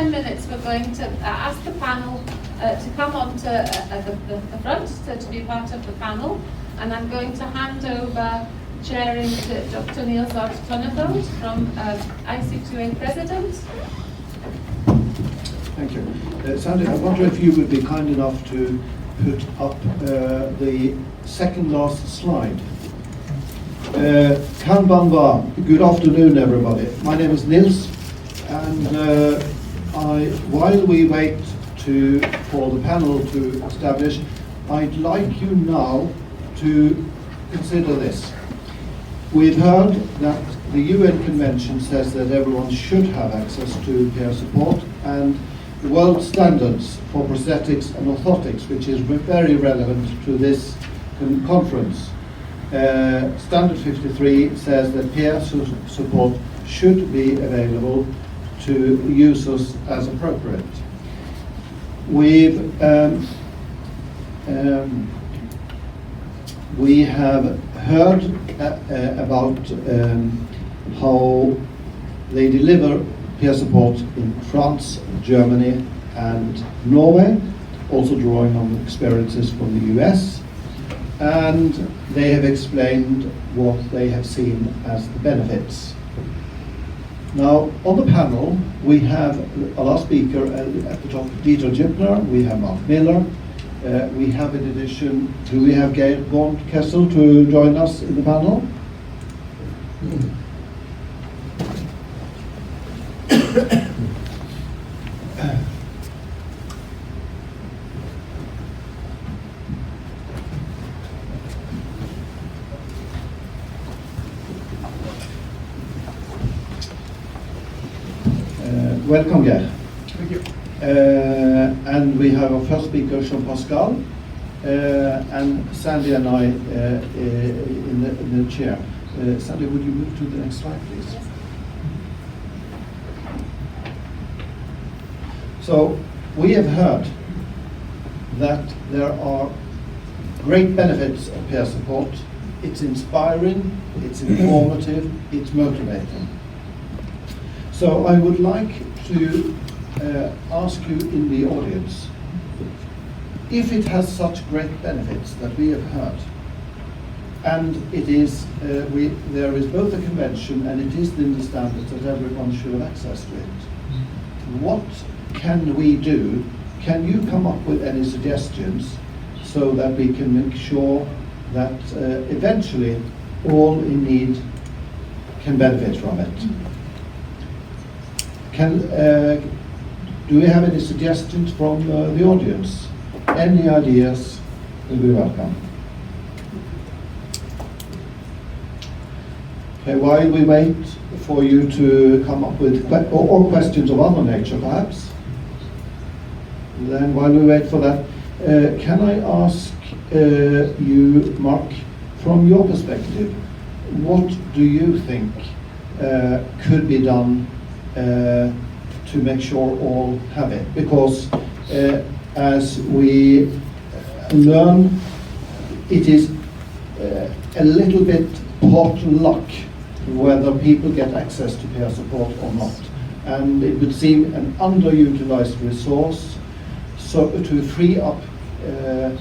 10 minutes, we're going to ask the panel to come on to the front to be part of the panel, and I'm going to hand over chairing to Dr Nils-Odd Tønnevold from IC2A President. Thank you. Sandy, I wonder if you would be kind enough to put up the second last slide. Kanbanwa. Good afternoon, everybody. My name is Nils, and while we wait for the panel to establish, I'd like you now to consider this. We've heard that the UN Convention says that everyone should have access to peer support, and the world standards for prosthetics and orthotics, which is very relevant to this conference. Standard 53 says that peer support should be available to users as appropriate. We have heard about how they deliver peer support in France, Germany and Norway, also drawing on experiences from the US, and they have explained what they have seen as the benefits. Now, on the panel, we have a last speaker at the top, Dr Jűptner, we have Mark Miller, we have in addition, do we have Geir Bornkessel to join us in the panel? Welcome, Geir. Thank you. And we have our first speaker, Jean-Pascal, and Sandy and I in the chair. Sandy, would you move to the next slide, please? Yes. So, we have heard that there are great benefits of peer support. It's inspiring, it's informative, it's motivating. So I would like to ask you in the audience, if it has such great benefits that we have heard, and it is, there is both a convention and it is in the standards that everyone should have access to it, what can we do? Can you come up with any suggestions so that we can make sure that eventually all in need can benefit from it? Do we have any suggestions from the audience? Any ideas will be welcome. Okay, while we wait for you to come up with or questions of other nature, perhaps, then while we wait for that, can I ask you, Mark, from your perspective, what do you think could be done to make sure all have it? Because as we learn, it is a little bit pot luck whether people get access to peer support or not. And it would seem an underutilized resource, so to free up, to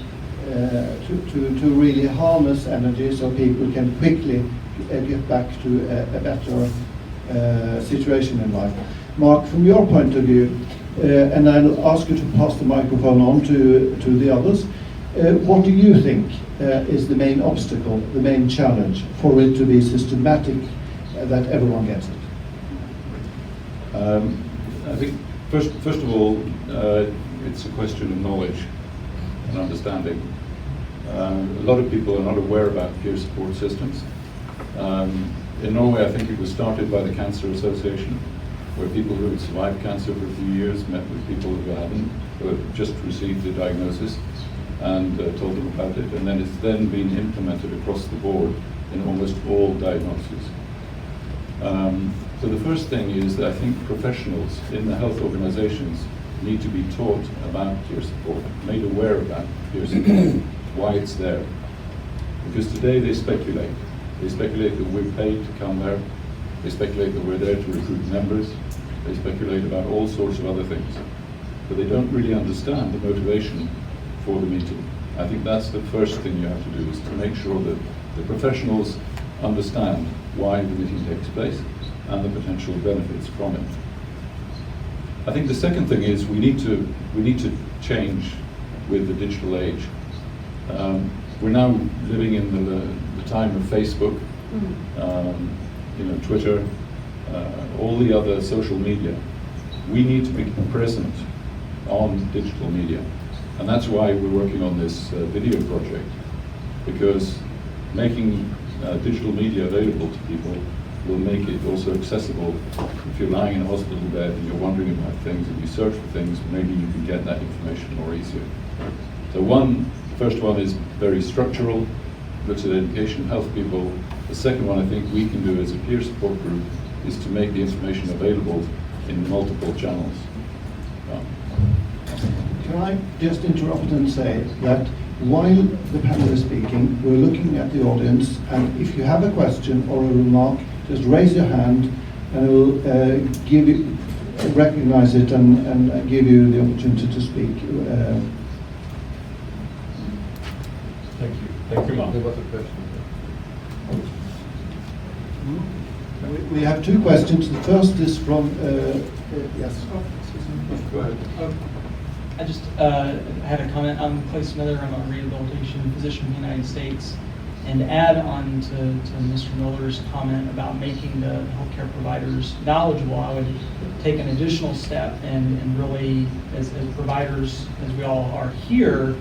really harness energy so people can quickly get back to a better situation in life. Mark, from your point of view, and I'll ask you to pass the microphone on to the others, what do you think is the main obstacle, the main challenge for it to be systematic, that everyone gets it? I think first of all, it's a question of knowledge and understanding. A lot of people are not aware about peer support systems. In Norway, I think it was started by the Cancer Association, where people who had survived cancer for a few years met with people who hadn't, who had just received the diagnosis, and told them about it. And then it's then been implemented across the board in almost all diagnoses. So the first thing is that I think professionals in the health organizations need to be taught about peer support, made aware about peer support, why it's there. Because today they speculate. They speculate that we're paid to come there. They speculate that we're there to recruit members. They speculate about all sorts of other things, but they don't really understand the motivation for the meeting. I think that's the first thing you have to do, is to make sure that the professionals understand why the meeting takes place and the potential benefits from it. I think the second thing is we need to change with the digital age. We're now living in the time of Facebook, Twitter, all the other social media. We need to be present on digital media, and that's why we're working on this video project, because making digital media available to people will make it also accessible. If you're lying in a hospital bed and you're wondering about things and you search for things, maybe you can get that information more easier. So first one is very structural, looks at education of health people. The second one I think we can do as a peer support group is to make the information available in multiple channels. Can I just interrupt and say that while the panel is speaking, we're looking at the audience, and if you have a question or a remark, just raise your hand and we'll recognize it and give you the opportunity to speak. Thank you. Thank you, Mark. There was a question. We have two questions. The first is from, yes. Go ahead. I just had a comment. I'm Clay Smither. I'm a rehabilitation physician in the United States. And to add on to Mr. Miller's comment about making the healthcare providers knowledgeable, I would take an additional step and really, as providers, as we all are here,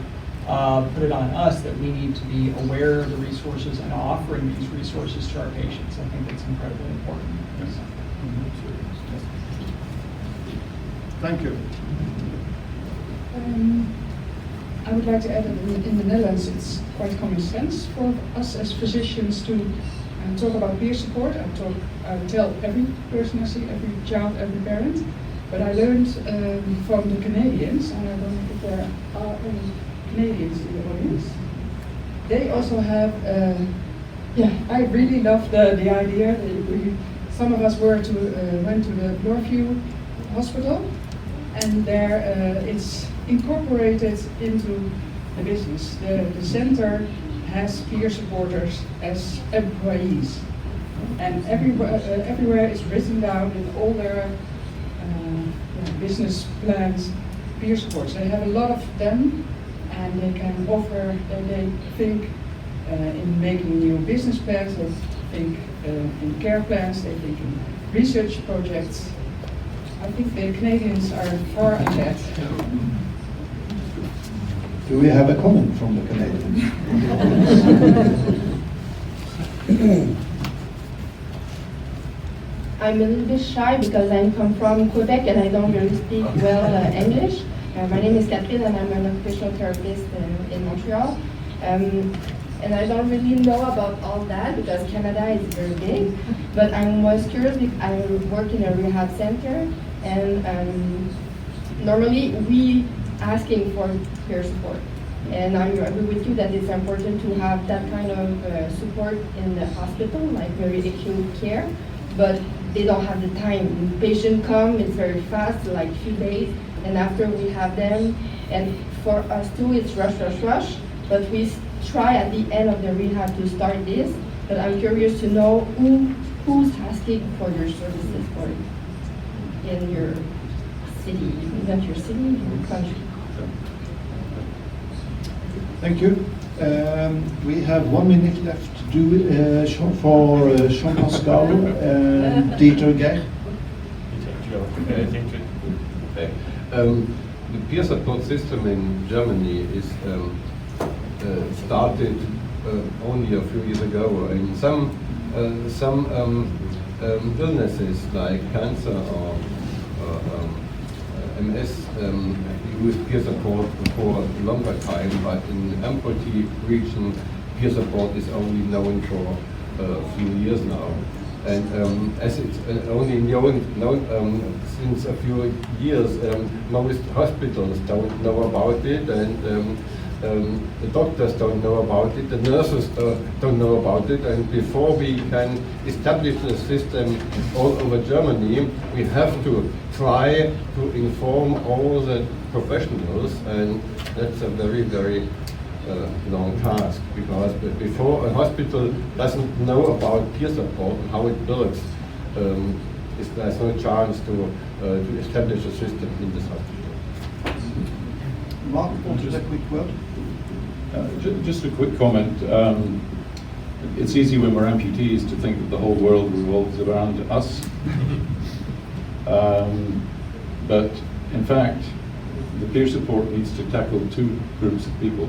put it on us that we need to be aware of the resources and offering these resources to our patients. I think that's incredibly important. Yes. Thank you. I would like to add that in the Netherlands it's quite common sense for us as physicians to talk about peer support. I tell every person I see, every child, every parent. But I learned from the Canadians, and I don't know if there are any Canadians in the audience. They also have, I really love the idea. Some of us went to the Northview Hospital, and there it's incorporated into the business. The center has peer supporters as employees, and everywhere is written down in all their business plans peer supports. They have a lot of them, and they can offer. They think in making new business plans. They think in care plans. They think in research projects. I think the Canadians are far ahead. Do we have a comment from the Canadians? I'm a little bit shy because I come from Quebec and I don't really speak well English. My name is Catherine and I'm an occupational therapist in Montreal. And I don't really know about all that because Canada is very big. But I was curious because I work in a rehab center, and normally we asking for peer support. And I agree with you that it's important to have that kind of support in the hospital, like very acute care, but they don't have the time. The patient come, it's very fast, like a few days, and after we have them, and for us too, it's rush, but we try at the end of the rehab to start this, but I'm curious to know who's asking for your services for in your city, not your city, your country. Thank you. We have 1 minute left to do for Jean-Pascal and Dr. Geir. The peer support system in Germany is started only a few years ago. In some illnesses like cancer or MS use peer support for a longer time, but in the Amputee region, peer support is only known for a few years now. And as it's only known since a few years, most hospitals don't know about it, and the doctors don't know about it, the nurses don't know about it, and before we can establish a system all over Germany, we have to try to inform all the professionals, and that's a very, very long task, because before a hospital doesn't know about peer support and how it works, there's no chance to establish a system in this hospital. Mark, wanted a quick word? Just a quick comment. It's easy when we're amputees to think that the whole world revolves around us. But in fact, the peer support needs to tackle two groups of people: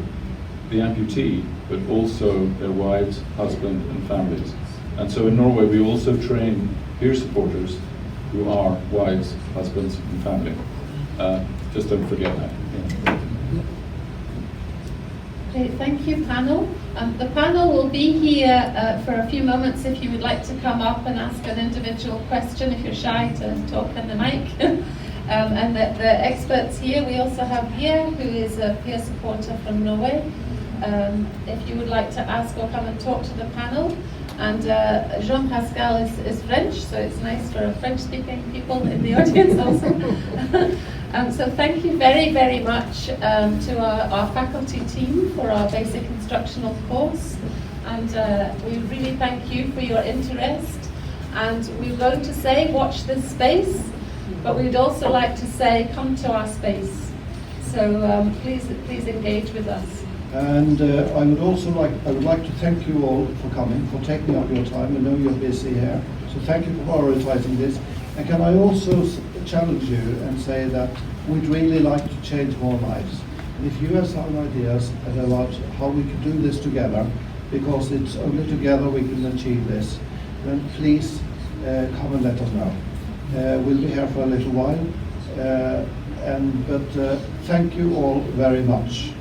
the amputee, but also their wives, husband, and families. And so in Norway, we also train peer supporters who are wives, husbands, and family. Just don't forget that. Yeah. Okay, thank you, panel. The panel will be here for a few moments if you would like to come up and ask an individual question, if you're shy to talk in the mic. And the experts here, we also have Geir, who is a peer supporter from Norway. If you would like to ask or come and talk to the panel. And Jean-Pascal is French, so it's nice for French-speaking people in the audience also. So thank you very, very much to our faculty team for our basic instructional course. And we really thank you for your interest. And we're going to say, watch this space, but we'd also like to say, come to our space. So please engage with us. And I would like to thank you all for coming, for taking up your time. I know you're busy here, so thank you for prioritizing this. And can I also challenge you and say that we'd really like to change more lives. And if you have some ideas about how we can do this together, because it's only together we can achieve this, then please come and let us know. We'll be here for a little while, but thank you all very much.